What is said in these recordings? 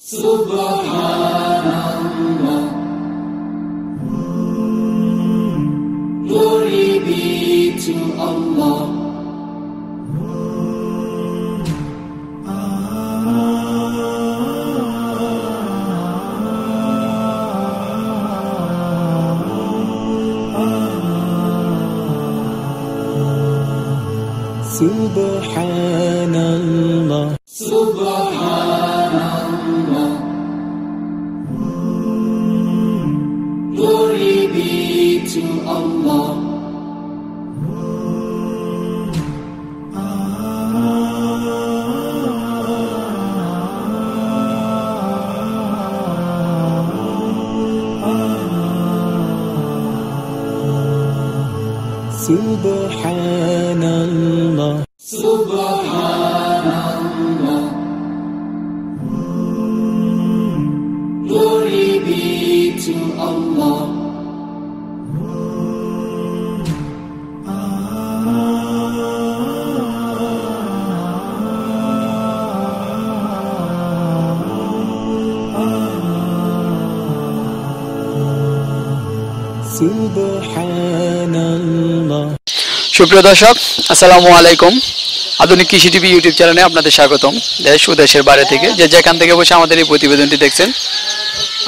Subhanallah, glory be to Allah. Subhanallah, Subhanallah, glory be to Allah. Subhanallah, Subhanallah, glory be to Allah. Subhanallah. সুপ্রিয় দর্শক, আসসালামু আলাইকুম। আধুনিক কৃষি টিভি ইউটিউব চ্যানেলে আপনাদের স্বাগতম। দেশ ও দেশের বাইরে থেকে যে যেখান থেকে বসে আমাদের এই প্রতিবেদনটি দেখছেন,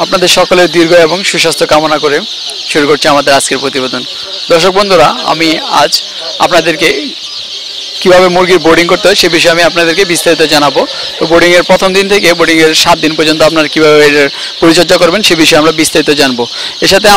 আপনাদের সকলের দীর্ঘ এবং সুস্বাস্থ্য কামনা করে শুরু করছি আমাদের আজকের প্রতিবেদন। দর্শক বন্ধুরা, আমি আজ আপনাদেরকে কিভাবে মুরগির বোর্ডিং করতে হয় সে বিষয়ে আমি আপনাদেরকে বিস্তারিত জানাবো। তো বোর্ডিংয়ের প্রথম দিন থেকে বোর্ডিংয়ের 7 দিন পর্যন্ত আপনারা কীভাবে এর পরিচর্যা করবেন সে বিষয়ে আমরা বিস্তারিত জানবো। এর সাথে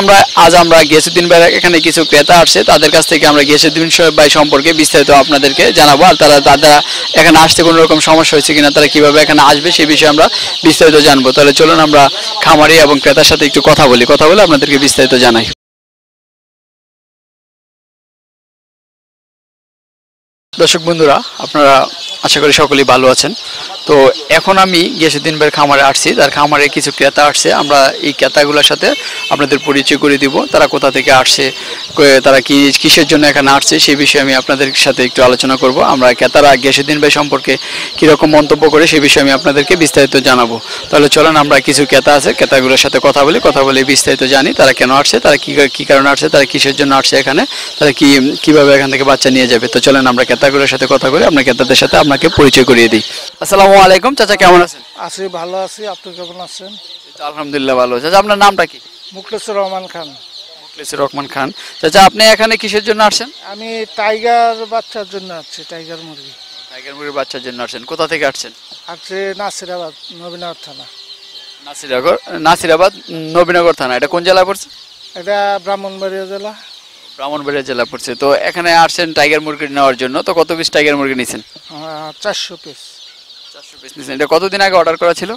আমরা গিয়াসউদ্দিন ভাই এখানে কিছু ক্রেতা আসছে, তাদের কাছ থেকে আমরা গিয়াসউদ্দিন ভাই সম্পর্কে বিস্তারিত আপনাদেরকে জানাবো। আর তারা এখানে আসতে কোনো রকম সমস্যা হয়েছে কিনা, তারা কীভাবে এখানে আসবে সে বিষয়ে আমরা বিস্তারিত জানবো। তাহলে চলুন আমরা খামারি এবং ক্রেতার সাথে একটু কথা বলে আপনাদেরকে বিস্তারিত জানাই। দর্শক বন্ধুরা, আপনারা আশা করি সকলেই ভালো আছেন। তো এখন আমি গিয়াসউদ্দিন ভাইয়ের খামারে আসছি, তার খামারে কিছু ক্রেতা আসছে। আমরা এই ক্রেতাগুলোর সাথে আপনাদের পরিচয় করে দিব, তারা কোথা থেকে আসছে, তারা কিসের জন্য এখানে আসছে সেই বিষয়ে আমি আপনাদের সাথে একটু আলোচনা করব। আমরা ক্রেতারা গিয়াসউদ্দিন ভাই সম্পর্কে কীরকম মন্তব্য করে সেই বিষয়ে আমি আপনাদেরকে বিস্তারিত জানাবো। তাহলে চলেন আমরা কিছু ক্রেতা আছে, ক্রেতাগুলোর সাথে কথা বলে বিস্তারিত জানি, তারা কেন আসছে, তারা কী কারণে আসছে, তারা কিসের জন্য আসছে এখানে, তারা কীভাবে এখান থেকে বাচ্চা নিয়ে যাবে। তো চলেন আমরা ক্রেতাগুলোর সাথে কথা বলে আপনার ক্রেতাদের সাথে আপনাকে পরিচয় করিয়ে দিই। আসসালামু আলাইকুম চাচা, কেমন আছেন? আছি, ভালো আছি। আপনি কেমন আছেন? আলহামদুলিল্লাহ ভালো। চাচা আপনার নামটা কি? মুখলেসুর রহমান খান। মুখলেসুর রহমান খান। চাচা আপনি এখানে কিসের জন্য আসছেন? আমি টাইগার বাচ্চার জন্য আসছি, টাইগার মুরগি। টাইগার মুরগির বাচ্চার জন্য আসছেন। কোথা থেকে আসছেন? আসছে নাসিরাবাদ, নবীনগর থানা। নাসিরাবাদ নবীনগর থানা। এটা কোন জেলায় পড়ছে? এটা ব্রাহ্মণবাড়িয়া জেলা। ব্রাহ্মণবাড়িয়া জেলা পড়ছে। তো এখানে আসছেন টাইগার মুরগি নেওয়ার জন্য। তো কত পিস টাইগার মুরগি নিয়েছেন? 400 পিস। 400 পিস নিয়েছেন। এটা কতদিন আগে অর্ডার করা ছিল?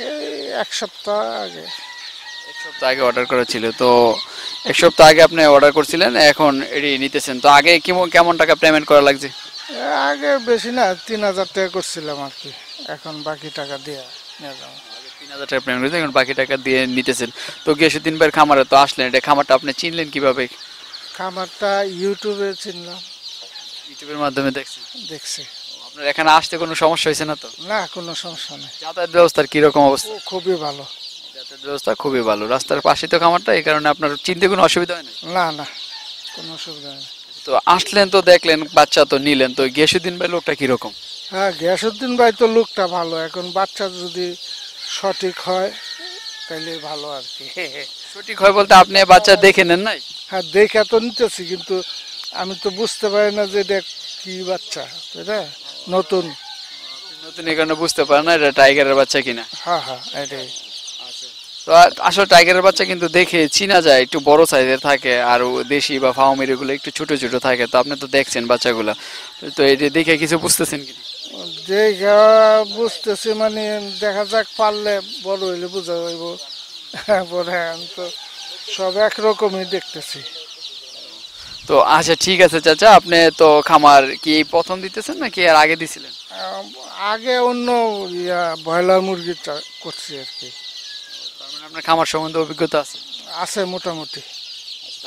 এই 1 সপ্তাহ আগে। 1 সপ্তাহ আগে অর্ডার করা ছিল। তো 1 সপ্তাহ আগে আপনি অর্ডার করছিলেন, এখন এটি নিতেছেন। তো আগে কেমন টাকা পেমেন্ট করা লাগছে? আগে বেশি না, 3000 টাকা করছিলাম আর কি। এখন বাকি টাকা দিয়ে নিয়ে যাবো। 3000 টাকা পেমেন্ট করেছেন, এখন বাকি টাকা দিয়ে নিতেছেন। তো গিয়াসউদ্দিন ভাইয়ের খামারে তো আসলেন, এটা খামারটা আপনি চিনলেন কিভাবে? খামারটা ইউটিউবে চিনলাম। ইউটিউবের মাধ্যমে দেখছি। আপনার এখানে আসতে কোনো সমস্যা হয়েছে না তো? না, কোনো সমস্যা নেই। যাতায়াত ব্যবস্থার কিরকম অবস্থা? খুবই ভালো। যাতায়াত ব্যবস্থা খুবই ভালো। রাস্তার পাশে তো খামারটা, এই কারণে আপনার চিনতে কোনো অসুবিধা হয় না? না না, কোনো অসুবিধা নেই। তো আসলেন, তো দেখলেন, বাচ্চা তো নিলেন। তো গিয়াসউদ্দিন ভাই লোকটা কিরকম? হ্যাঁ, গিয়াসউদ্দিন ভাই তো লোকটা ভালো। এখন বাচ্চা যদি সঠিক হয় তাহলে ভালো আর কি। সঠিক হয় বলতে আপনি বাচ্চা দেখে নেন নাই? হ্যাঁ, দেখে তো নিতেছি, কিন্তু আমি তো বুঝতে পারি না যে এটা কি বাচ্চা, এটা নতুন। নতুন এই কারণে বুঝতে পারেন না এটা টাইগারের বাচ্চা কিনা? হ্যাঁ হ্যাঁ, এটাই। তো আসলে টাইগারের বাচ্চা কিন্তু দেখে চিনা যায়, একটু বড় সাইজের থাকে, আর দেশি বা ফার্মের এগুলো একটু ছোট ছোট থাকে। তো আপনি তো দেখছেন বাচ্চাগুলো, তো এটা দেখে কিছু বুঝতেছেন কিনা? দেখা বুঝতেছি, মানে দেখা যাক, পারলে বড় হইলে বোঝা যাইব। পরে আমি তো সব একরকমই দেখতেছি। তো আচ্ছা, ঠিক আছে চাচা, আপনি তো খামার কি এই প্রথম দিতেছেন নাকি এর আগে দিছিলেন? আগে অন্য ব্রয়লার মুরগি করছি আর কি। তার মানে আপনার খামার সম্বন্ধে অভিজ্ঞতা আছে? আছে মোটামুটি।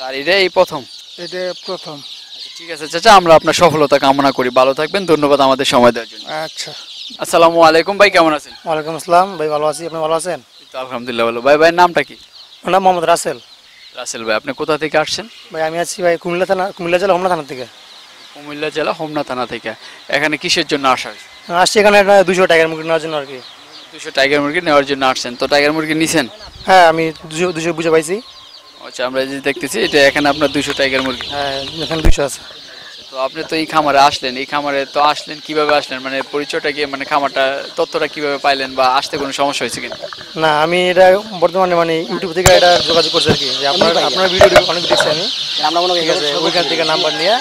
আর এটা এই প্রথম? এটা প্রথম। ঠিক আছে চাচা, আমরা আপনার সফলতা কামনা করি। ভালো থাকবেন, ধন্যবাদ আমাদের সময় দেওয়ার জন্য। আচ্ছা। আসসালামু আলাইকুম ভাই, কেমন আছেন? ওয়ালাইকুম আসসালাম ভাই, ভালো আছি। আপনি ভালো আছেন? তো আলহামদুলিল্লাহ ভালো। ভাই ভাইয়ের নামটা কি? আমার নাম মোহাম্মদ রাসেল। রাসেল ভাই, আপনি কোথা থেকে আসছেন? ভাই আমি আছি ভাই কুমিল্লা জেলা হোমনা থানা থেকে। কুমিল্লা জেলা হোমনা থানা থেকে। এখানে কিসের জন্য আসা হয়েছে? আসছি এখানে একটা 200 টাইগার মুরগি নেওয়ার জন্য আর কি। 200 টাইগার মুরগি নেওয়ার জন্য আসছেন। তো টাইগার মুরগি নিছেন? হ্যাঁ, আমি 200 বুঝে পাইছি। আচ্ছা, আমরা যে দেখতেছি এটা এখানে আপনার 200 টাইগার মুরগি। হ্যাঁ, এখানে 200 আছে। তো আপনি তো এই খামারে আসলেন, এই খামারে তো আসলেন কিভাবে আসলেন, মানে পরিচয়টা কি, মানে খামারটা তথ্যটা কিভাবে পাইলেন, বা আসতে কোনো সমস্যা হয়েছে কিনা? না, আমি এটা বর্তমানে মানে ইউটিউব থেকে এটা যোগাযোগ করছি আর কি, যে আপনার ভিডিও অনেক দেখছি আমি। ঠিক আছে, ওইখান থেকে নাম্বার নিয়ে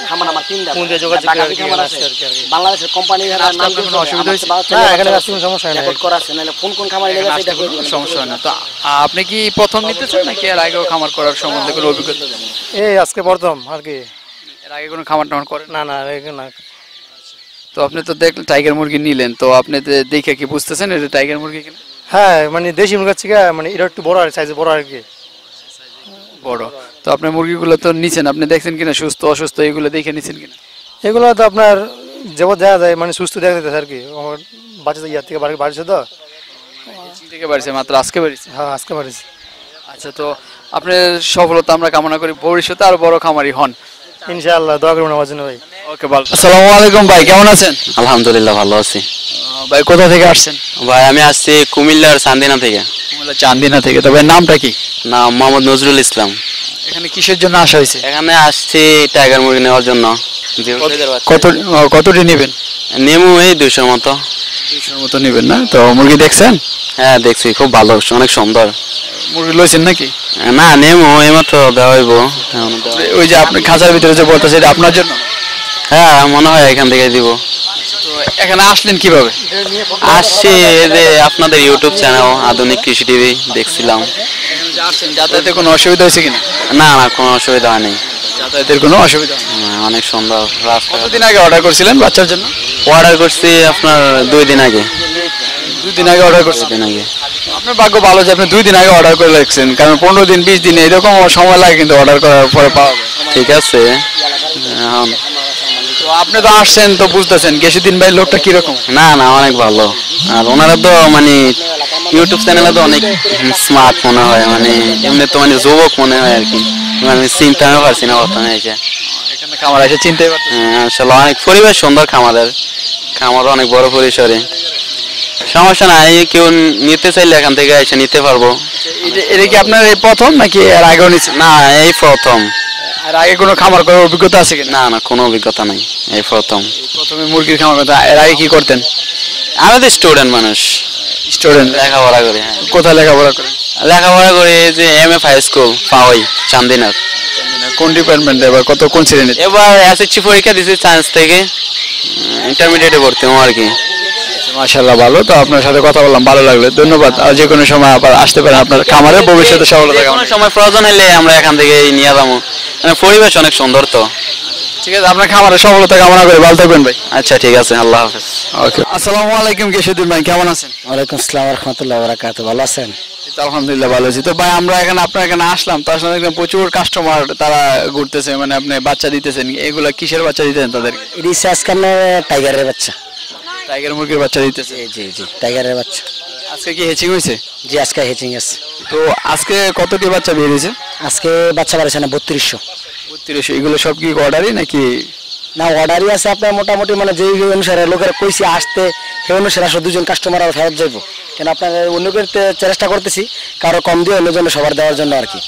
ফোন দিয়ে যোগাযোগ করে আর কি এখানে আসছি আর কি। বাংলাদেশের কোম্পানি আপনার কোনো অসুবিধা হয়েছে? না, এখানে আসতে কোনো সমস্যা হয় না। কোন খামারে এখানে আসতে কোনো সমস্যা হয় না। তো আপনি কি প্রথম নিতেছেন নাকি এর আগেও খামার করার সম্বন্ধে কোনো অভিজ্ঞতা? এই আজকে প্রথম আর কি। এর আগে কোনো খামার টামার করেন? না না, এখানে না। তো আপনি তো দেখলেন টাইগার মুরগি নিলেন, তো আপনি দেখে কি বুঝতেছেন এটা টাইগার মুরগি কিনা? হ্যাঁ, মানে দেশি মুরগির থেকে মানে এটা একটু বড় আর সাইজে বড় আর কি। বড়। তো আপনার মুরগিগুলো তো নিছেন, আপনি দেখছেন কিনা সুস্থ অসুস্থ এগুলো দেখে নিছেন কিনা? এগুলো তো আপনার যেমন দেখা যায় মানে সুস্থ দেখা যাচ্ছে আর কি। আমার বাচ্চা ইয়ার থেকে বাড়িছে তো। চীন থেকে বাড়িছে মাত্র, আজকে বাড়িছে? হ্যাঁ, আজকে বাড়িছে। আচ্ছা, তো আপনার সফলতা আমরা কামনা করি, ভবিষ্যতে আরো বড় খামারি হন ইনশাআল্লাহ, দোয়া করবেন আমার জন্য ভাই। ওকে, ভালো। আসসালামু আলাইকুম ভাই, কেমন আছেন? আলহামদুলিল্লাহ ভালো আছি। ভাই কোথা থেকে আসছেন? ভাই আমি আসছি কুমিল্লার চান্দিনা থেকে। কুমিল্লা চান্দিনা থেকে। তবে নামটা কি? নাম মোহাম্মদ নজরুল ইসলাম। এখানে কিসের জন্য আসা হয়েছে? এখানে আসছি টাইগার মুরগি নেওয়ার জন্য। কতটি নেবেন? নেমু এই 200 মতো। 200 মতো নেবেন না? তো মুরগি দেখছেন? হ্যাঁ দেখছি, খুব ভালো, অনেক সুন্দর। মুরগি লইছেন নাকি? না, নেমু এইমাত্র দেওয়া হইব। ওই যে আপনি খাঁচার ভিতরে যে বলতেছে এটা আপনার জন্য? হ্যাঁ, মনে হয় এখান থেকে দিব। তো এখানে আসলেন কিভাবে? আসছি এই যে আপনাদের ইউটিউব চ্যানেল আধুনিক কৃষি টিভি দেখছিলাম। আসছেন, যাতায়াতে কোনো অসুবিধা হয়েছে কিনা? না না, কোনো অসুবিধা হয়নি। যাতায়াতের কোনো অসুবিধা হয়নি। অনেক সুন্দর রাস্তা। কতদিন আগে অর্ডার করছিলেন বাচ্চার জন্য? অর্ডার করছি আপনার 2 দিন আগে। 2 দিন আগে অর্ডার করছেন? 2 দিন আগে। আপনার ভাগ্য ভালো যে আপনি 2 দিন আগে অর্ডার করে রাখছেন, কারণ 15 দিন 20 দিন এরকম সময় লাগে কিন্তু অর্ডার করার পরে পাওয়া যায়। ঠিক আছে। তো আপনি তো আসছেন, তো বুঝতেছেন গেসুদ্দিন ভাই লোকটা কিরকম? না না, অনেক ভালো। আর ওনারা তো মানে ইউটিউব চ্যানেলে তো অনেক স্মার্ট মনে হয়, মানে এমনি তো মানে যুবক মনে হয় আর কি। মানে চিন্তা আমি পারছি না বর্তমানে এসে। এখানে খামার এসে চিনতেই পারতেন? আসলে অনেক পরিবেশ সুন্দর খামারের। খামার অনেক বড় পরিসরে। সমস্যা নাই, কেউ নিতে চাইলে এখান থেকে এসে নিতে পারবো। এটা কি আপনার এই প্রথম নাকি এর আগেও নিচ্ছেন? না, এই প্রথম। আর আগে কোনো খামার করার অভিজ্ঞতা আছে কিনা? না না, কোনো অভিজ্ঞতা নাই, এই প্রথম। প্রথমে মুরগির খামার করতেন, এর আগে কি করতেন? আমি তো স্টুডেন্ট মানুষ, স্টুডেন্ট। লেখাপড়া করি। হ্যাঁ, কোথায় লেখাপড়া করেন? লেখাপড়া করি এই যে MF হাই স্কুল পাওয়াই চান্দিনার। কোন ডিপার্টমেন্টে, এবার কোন শ্রেণীতে? এবার SSC পরীক্ষা দিয়েছি সায়েন্স থেকে, ইন্টারমিডিয়েটে ভর্তি হবো আর কি। মাশাআল্লাহ, ভালো। তো আপনার সাথে কথা বললাম, ভালো লাগলো, ধন্যবাদ। আর যে কোনো সময় আবার আসতে পারেন, আপনার খামারে ভবিষ্যতে সফলতা কোনো কামনা। সময় প্রয়োজন হলে আমরা এখান থেকে নিয়ে যাবো, মানে পরিবেশ অনেক সুন্দর তো। ঠিক আছে, আপনার খামারে সফলতা কামনা করে, ভালো থাকবেন ভাই। আচ্ছা ঠিক আছে, আল্লাহ হাফেজ। ওকে। আসসালামু আলাইকুম গেসুদ্দিন ভাই, কেমন আছেন? ওয়ালাইকুম আসসালাম রাহমাতুল্লাহি ওয়া বারাকাতুহু। ভালো আছেন? তো আলহামদুলিল্লাহ ভালো আছি। তো ভাই আমরা এখানে আপনার এখানে আসলাম, তো আসলে দেখলাম প্রচুর কাস্টমার তারা ঘুরতেছে, মানে আপনি বাচ্চা দিতেছেন, এগুলা কিসের বাচ্চা দিতেছেন তাদেরকে? এটি আজকাল টাইগারের বাচ্চা। টাইগার মুরগির বাচ্চা দিতেছে? জি জি, টাইগারের বাচ্চা। আজকে কি হেচিং হয়েছে? জি, আজকে হেচিং আছে। তো আজকে কতটি বাচ্চা বের হয়েছে? আজকে বাচ্চা বাড়ছে না 3200। 3200। এগুলো সব কি অর্ডারই নাকি? না, অর্ডারই আছে আপনার মোটামুটি, মানে যেই অনুসারে লোকের কইছি আসতে সেই অনুসারে আসলে 2জন কাস্টমার আর ফেরত যাইব। কেন আপনার অন্য করতে চেষ্টা করতেছি, কারো কম দিয়ে অন্যজনে সবার দেওয়ার জন্য আর কি।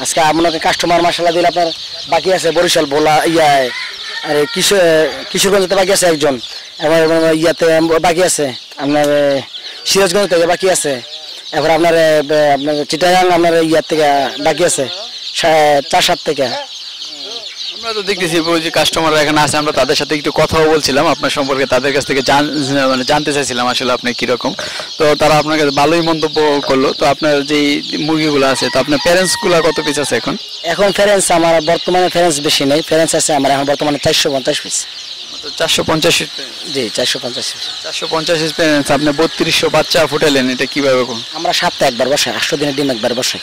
আজকে আপনাকে কাস্টমার মাসাল্লাহ দিলে আপনার বাকি আছে বরিশাল, ভোলা, আরে কিশোরগঞ্জতে বাকি আছে একজন, এবার ইয়াতে বাকি আছে আপনার সিরাজগঞ্জ থেকে বাকি আছে, এবার আপনার চিটাগাং আপনার ইয়ার থেকে বাকি আছে 4-7 থেকে। আমরা তো দেখতেছি যে কাস্টমাররা এখানে আছে, আমরা তাদের সাথে একটু কথাও বলছিলাম আপনার সম্পর্কে, তাদের কাছ থেকে মানে জানতে চাইছিলাম আসলে আপনি কিরকম। তো তারা আপনার কাছে ভালোই মন্তব্য করলো। তো আপনার যে মুরগিগুলো আছে, তো আপনার প্যারেন্টস গুলা কত পিস আছে এখন? এখন ফেরেন্স আমার বর্তমানে ফেরেন্স বেশি নেই, ফেরেন্স আছে আমার এখন বর্তমানে 450 পিস। 450 জি 450 পিস। 450 পিস আপনি 3200 বাচ্চা ফুটালেন, এটা কিভাবে করুন? আমরা সপ্তাহে একবার বসাই, 8 দিনের ডিম একবার বসাই।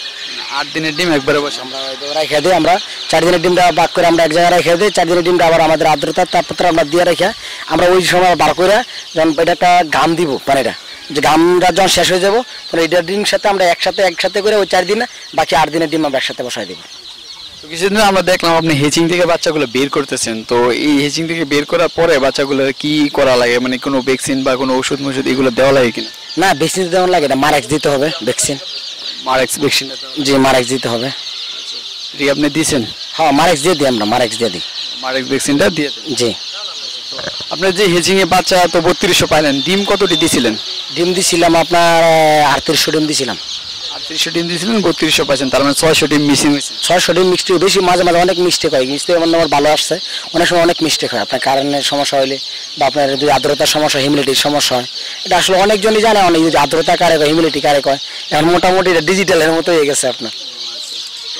8 দিনের ডিম একবারে বসে? আমরা রেখে দিই, আমরা 4 দিনের ডিমটা বাক করে আমরা এক জায়গায় রেখে দিই। 4 দিনের ডিমটা আবার আমাদের আর্দ্রতার তাপমাত্রা আমরা দিয়ে রেখে আমরা ওই সময় বার করে যখন এটা একটা গাম দিব পানিটা, যে গামটা যখন শেষ হয়ে যাবো তখন এইটার ডিমের সাথে আমরা একসাথে করে ওই 4 দিনে বাকি 8 দিনের ডিম আমরা একসাথে বসাই দিব। তো কিছুদিন আমরা দেখলাম আপনি হেচিং থেকে বাচ্চাগুলো বের করতেছেন, তো এই হেচিং থেকে বের করার পরে বাচ্চাগুলো কি করা লাগে, মানে কোনো ভ্যাকসিন বা কোনো ওষুধ এগুলো দেওয়া লাগে কিনা? না, ভ্যাকসিন দিতে লাগে না, মারেক্স দিতে হবে ভ্যাকসিন। Marek's vaccine? জি মারেক্স দিতে হবে। জি আপনি দিয়েছেন? হ্যাঁ মারেক্স দিয়ে দিই, আমরা মারেক্স দিয়ে দিই। মারেক্স ভ্যাকসিনটা দিয়ে দেন? জি। আপনার যে হেচিং এ বাচ্চা তো 3200 পাইলেন, ডিম কতটি দিয়েছিলেন? ডিম দিছিলাম আপনার 3800 ডিম দিছিলাম। 3800 ডিম দিয়েছিলেন, 3200 পাইছেন, তার মানে 600 ডিম মিসিং হয়েছে। 600 ডিম মিষ্টি বেশি, মাঝে মাঝে অনেক মিস্টেক হয়, মিস্টেক আমার ভালো আসছে, অনেক সময় অনেক মিস্টেক হয় আপনার কারেন্টের সমস্যা হলে বা আপনার যদি আর্দ্রতার সমস্যা, হিউমিডিটির সমস্যা হয়। এটা আসলে অনেকজনই জানে, অনেক যদি আর্দ্রতা কারে হয়, হিউমিডিটি কারে হয়, এখন মোটামুটি এটা ডিজিটালের মতো হয়ে গেছে আপনার।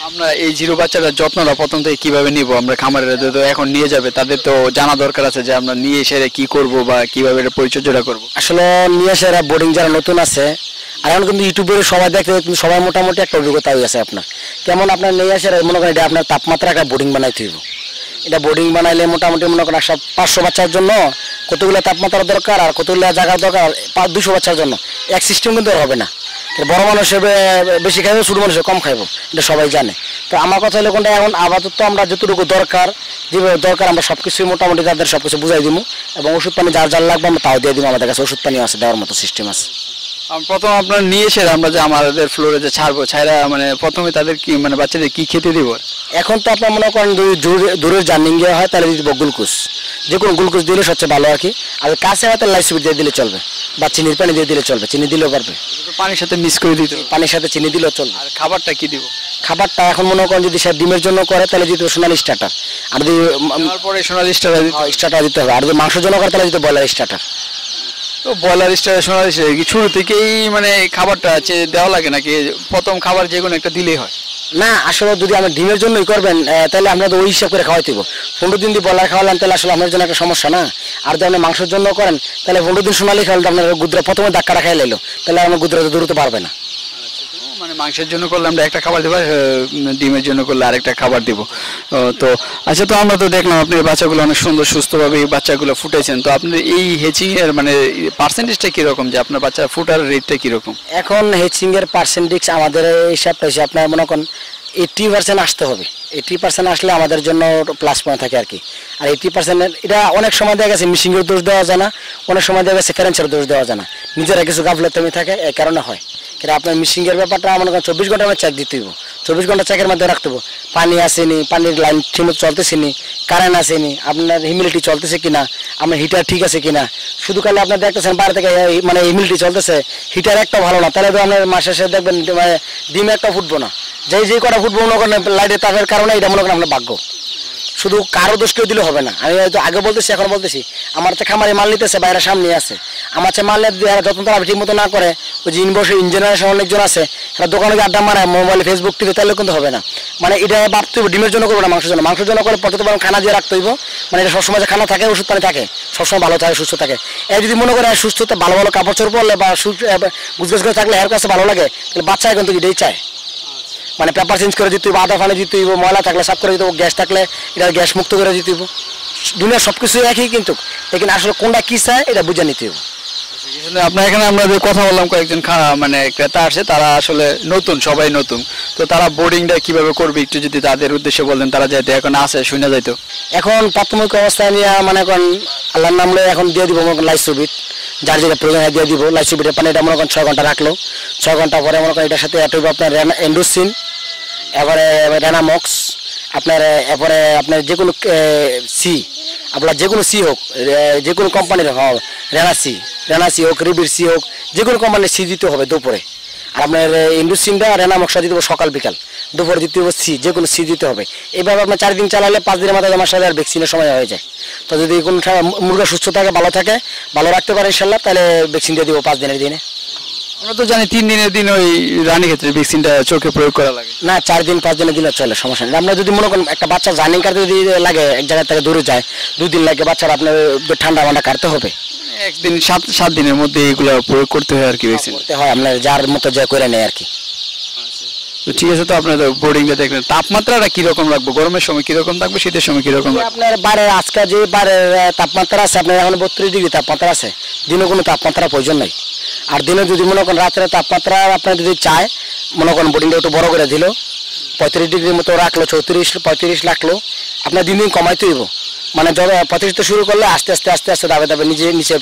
আমরা এই জিরো বাচ্চাটার যত্নটা প্রথম থেকে কিভাবে নিব? আমরা খামারের তো এখন নিয়ে যাবে, তাদের তো জানা দরকার আছে যে আমরা নিয়ে এসে কি করব বা কিভাবে এটা পরিচর্যাটা করব। আসলে নিয়ে এসে বোর্ডিং যারা নতুন আছে, আর এখন কিন্তু ইউটিউবে সবাই দেখে কিন্তু সবাই মোটামুটি একটা অভিজ্ঞতা হয়ে গেছে আপনার। কেমন আপনার নিয়ে এসে মনে করেন এটা আপনার তাপমাত্রা একটা বোর্ডিং বানাইতে হইব। এটা বোর্ডিং বানাইলে মোটামুটি মনে করেন 500 বাচ্চার জন্য কতগুলো তাপমাত্রা দরকার আর কতগুলো জায়গা দরকার, 200 বাচ্চার জন্য এক সিস্টেম কিন্তু হবে না। বড় মানুষের বেশি খাইবো, ছোটো মানুষের কম খাইবো, এটা সবাই জানে। তো আমার কথা হলো কোনটা, এখন আপাতত আমরা যতটুকু দরকার, যেভাবে দরকার আমরা সব কিছুই মোটামুটি তাদের সব কিছু বুঝাই দিব, এবং ওষুধ পানি যার যার লাগবে আমরা তাও দিয়ে দিব। আমাদের কাছে ওষুধ পানিও আছে, দেওয়ার মতো সিস্টেম আছে। প্রথম আপনার নিয়ে এসে আমরা যে আমাদের ফ্লোরে যে ছাড়া মানে প্রথমে তাদের কি মানে বাচ্চাদের কি খেতে দিব? এখন তো আপনার মনে করেন যদি দূরের জার্নিং গিয়ে হয় তাহলে দিব গ্লুকোজ, যে কোনো গ্লুকোজ দিলে সবচেয়ে ভালো আর কি। আর কাছে হয় তাহলে লাইসুবিট দিয়ে দিলে চলবে, বা চিনির পানি দিয়ে দিলে চলবে, চিনি দিলেও পারবে। পানির সাথে মিক্স করে দিতে? পানির সাথে চিনি দিলেও চলবে। আর খাবারটা কি দিব? খাবারটা এখন মনে করেন যদি সে ডিমের জন্য করে তাহলে দিতে হবে সোনালি স্টার্টার, আর যদি পরে সোনালি স্টার্টার দিতে হবে, আর যদি মাংসের জন্য করে তাহলে দিতে ব্রয়লার স্টার্টার। তো ব্রয়লার স্টার্টার সোনালি কি শুরু থেকেই মানে খাবারটা দেওয়া লাগে নাকি প্রথম খাবার যে কোনো একটা দিলেই হয়? না, আসলে যদি আমরা ডিমের জন্যই করবেন তাহলে আমরা তো ওই হিসাব করে খাওয়াই দিব। 15 দিন দিয়ে ব্রয়লার খাওয়ালেন তাহলে আসলে আপনার জন্য একটা সমস্যা না। আর যদি আপনি মাংসের জন্য করেন তাহলে 15 দিন সোনালি খাওয়ালে আপনার গুদ্রা প্রথমে ধাক্কাটা খাই লাইলো, তাহলে আমার গুদ্রা তো দূরতে পারবে না। মানে মাংসের জন্য করলে আমরা একটা খাবার দেবো, ডিমের জন্য করলে আরেকটা খাবার দিব। তো আচ্ছা, তো আমরা তো দেখলাম আপনি বাচ্চাগুলো অনেক সুন্দর সুস্থভাবে এই বাচ্চাগুলো ফুটেছেন, তো আপনার এই হেচিং এর মানে পার্সেন্টেজটা কিরকম, যে আপনার বাচ্চা ফুটার রেটটা কিরকম? এখন হেচিং এর পার্সেন্টেজ আমাদের হিসাবটা হচ্ছে আপনার মনে করেন 80% আসতে হবে। 80% আসলে আমাদের জন্য প্লাস পয়েন্ট থাকে আর কি। আর 80% এটা অনেক সময় দেখা গেছে মিশিংয়ের দোষ দেওয়া যায় না, অনেক সময় দেখা গেছে ফেরেন্সের দোষ দেওয়া যায় না, নিজেরা কিছু গাফলতামি থাকে, এই কারণে হয়। কিন্তু আপনার মিশিংয়ের ব্যাপারটা মনে করেন 24 ঘন্টা চেক দিতে হইব, 24 ঘন্টা চেকের মধ্যে রাখতে হবে পানি আসেনি, পানির লাইন ঠিকমতো চলতেছে নি, কারেন্ট আসেনি, আপনার হিউমিডিটি চলতেছে কিনা, আপনার হিটার ঠিক আছে কিনা। শুধু খালি আপনার দেখতেছেন বাইরে থেকে মানে হিউমিডিটি চলতেছে, হিটার একটা ভালো না, তাহলে তো আপনার মাসে শেষে দেখবেন ডিম একটা ফুটবো না। যেই কটা ফুটবল মনে করেন লাইটের তাপের কারণে, এটা মনে করেন আপনার ভাগ্য। শুধু কারো দোষ কেউ দিলে হবে না। আমি হয়তো আগে বলতেছি, এখন বলতেছি, আমার তো খামারে মাল নিতেছে, বাইরে সামনে আছে, আমার চেয়ে মাল নিতে যত্ন তারা ঠিক মতো না করে, ওই যে ইঞ্জিনিয়ার অনেকজন আছে, এরা দোকানে গিয়ে আড্ডা মারে, মোবাইলে ফেসবুক টিভি, তাহলে কিন্তু হবে না। মানে এটা ভাবতে হবে ডিমের জন্য করবো না, মাংসের জন্য। মাংসের জন্য করে পর্যাপ্ত পরিমাণ খানা দিয়ে রাখতে হইব, মানে এটা সবসময় যে খানা থাকে, ওষুধ পানি থাকে, সবসময় ভালো থাকে, সুস্থ থাকে। এর যদি মনে করে সুস্থতা ভালো ভালো কাপড় চোপড় পরলে বা গুজগাছ করে থাকলে এর কাছে ভালো লাগে, তাহলে বাচ্চা এখন তো এটাই চায়। মানে পেপার চেঞ্জ করে দিতে হইব, আদা পানি দিতে হইব, ময়লা থাকলে সাফ করে দিতে হইব, গ্যাস থাকলে এটা গ্যাস মুক্ত করে দিতে হইব। দুনিয়ার সব কিছু একই, কিন্তু এখানে আসলে কোনটা কী চায় এটা বুঝে নিতে হইব। আপনার এখানে আমরা যে কথা বললাম, কয়েকজন মানে ক্রেতা আসে, তারা আসলে নতুন, সবাই নতুন, তো তারা বোর্ডিংটা কিভাবে করবে একটু যদি তাদের উদ্দেশ্যে বলতেন, তারা যাইতে এখন আসে শুনে যাইতো। এখন প্রাথমিক অবস্থায় নিয়ে মানে এখন আল্লাহর নাম লয়ে এখন দিয়ে দিব মনে করেন লাইসোবিট, যার যেটা প্রয়োজন দিয়ে দিব। লাইসোবিটের পানি এটা মনে করেন 6 ঘন্টা রাখলো, 6 ঘন্টা পরে মনে করেন এটার সাথে অ্যাড হইব আপনার এন্ডোসিন, এবারে রেনামক্স, আপনার এরপরে আপনার যে কোনো আপনার যে কোনো সি হোক, যে কোনো কোম্পানির হোক, রেনাসি হোক, রিবির সি হোক, যে কোনো কোম্পানির সি দিতে হবে দুপুরে। আর আপনার ইন্ডোসিনটা রেনামক্সটা দিতে হবে সকাল বিকাল, দুপুরে দিতে হবে সি, যে কোনো সি দিতে হবে। এইভাবে আপনার 4 দিন চালালে 5 দিনের মাথায় আমার সাথে আর ভ্যাকসিনের সময় হয়ে যায়। তো যদি কোনো মুরগা সুস্থ থাকে, ভালো থাকে, ভালো রাখতে পারে ইনশাল্লাহ, তাহলে ভ্যাকসিন দিয়ে দিব 5 দিনের দিনে। আমরা তো জানি 3 দিনের দিন ওই রানী ক্ষেত্রে ভ্যাকসিনটা চোখে প্রয়োগ করা লাগে। না 4 দিন 5 দিনের দিলে চলে, সমস্যা নেই। আমরা যদি মনে করেন একটা বাচ্চা জার্নিং কাটতে যদি লাগে, এক জায়গা থেকে দূরে যায় 2 দিন লাগে, বাচ্চার আপনার ঠান্ডা মান্ডা কাটতে হবে, একদিন 7 দিনের মধ্যে এগুলো প্রয়োগ করতে হয় আর কি ভ্যাকসিন। করতে হয়, আপনার যার মতো যা করে নেয় আর কি। তো ঠিক আছে, তো আপনাদের বোর্ডিংটা দেখলেন, তাপমাত্রাটা কিরকম রাখবো, গরমের সময় কিরকম থাকবে, শীতের সময় কিরকম রাখবো? আপনার বারের আজকে যে বারের তাপমাত্রা আছে আপনার এখন 32 ডিগ্রি তাপমাত্রা আছে, দিনে কোনো তাপমাত্রা প্রয়োজন নাই। আর দিনে যদি মনে করেন রাত্রে তাপমাত্রা আপনার যদি চায়, মনে করেন বোর্ডিংটা একটু বড় করে দিল, 35 ডিগ্রির মতো রাখলো, 34-35 রাখলো, আপনার দিন দিন কমাইতে হইব। মানে যত 35 শুরু করলে আস্তে আস্তে আস্তে আস্তে দাবে দাবে নিচে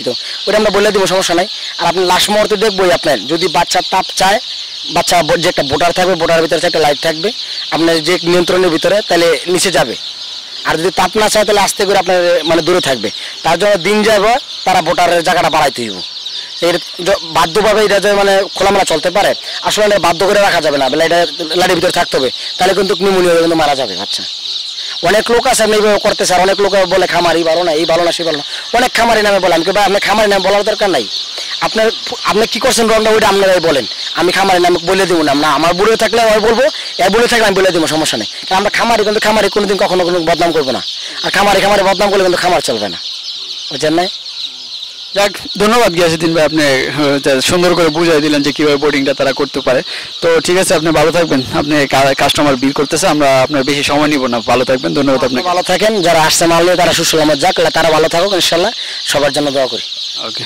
ওইটা আমরা বলে দেবো, সমস্যা নাই। আর আপনি লাস্ট মুহূর্তে দেখবোই আপনার যদি বাচ্চার তাপ চায়, বাচ্চা যে একটা বোটার থাকবে, বোটার ভিতরে একটা লাইট থাকবে আপনার যে নিয়ন্ত্রণের ভিতরে, তাহলে নিচে যাবে। আর যদি তাপ না চায় তাহলে আস্তে করে আপনার মানে দূরে থাকবে। তার জন্য দিন যাবে, তারা বোটারের জায়গাটা বাড়াইতে হইব। এর বাধ্যভাবে এটা যে মানে খোলামেলা চলতে পারে, আসলে এটা বাধ্য করে রাখা যাবে না, এটা লাইটের ভিতরে থাকতে হবে, তাহলে কিন্তু নিউমোনিয়া কিন্তু মারা যাবে বাচ্চা। অনেক লোক আছে আপনি এইভাবে করতেছে, আর অনেক লোক বলে খামারি ভালো না, এই ভালো না, সেই ভালো না, অনেক খামারি নামে বলে। আমি ভাই আপনার খামারি নামে বলার দরকার নাই, আপনি কি করছেন রংটা ওইটা আপনারাই বলেন, আমি খামারি নামে বলে দেবো না। আমরা আমার বুড়ো থাকলে ওই বলবো, এ বুড়ো থাকলে আমি বলে দেবো, সমস্যা নেই। কারণ আমরা খামারি কিন্তু খামারি কোনোদিন কখনো কোনো বদনাম করবো না, আর খামারি বদনাম করলে কিন্তু খামার চলবে না, বুঝছেন না? যাক, ধন্যবাদ গিয়াসউদ্দিন ভাই, আপনি সুন্দর করে বুঝিয়ে দিলেন যে কিভাবে বোর্ডিংটা তারা করতে পারে। তো ঠিক আছে, আপনি ভালো থাকবেন, আপনি কাস্টমার বিল করতেছে, আমরা আপনার বেশি সময় নিব না, ভালো থাকবেন, ধন্যবাদ আপনাকে। ভালো থাকেন, যারা আসছে মাল নিয়ে তারা সুসলামত যাক, তারা ভালো থাকুক ইনশাল্লাহ, সবার জন্য দোয়া করি। ওকে।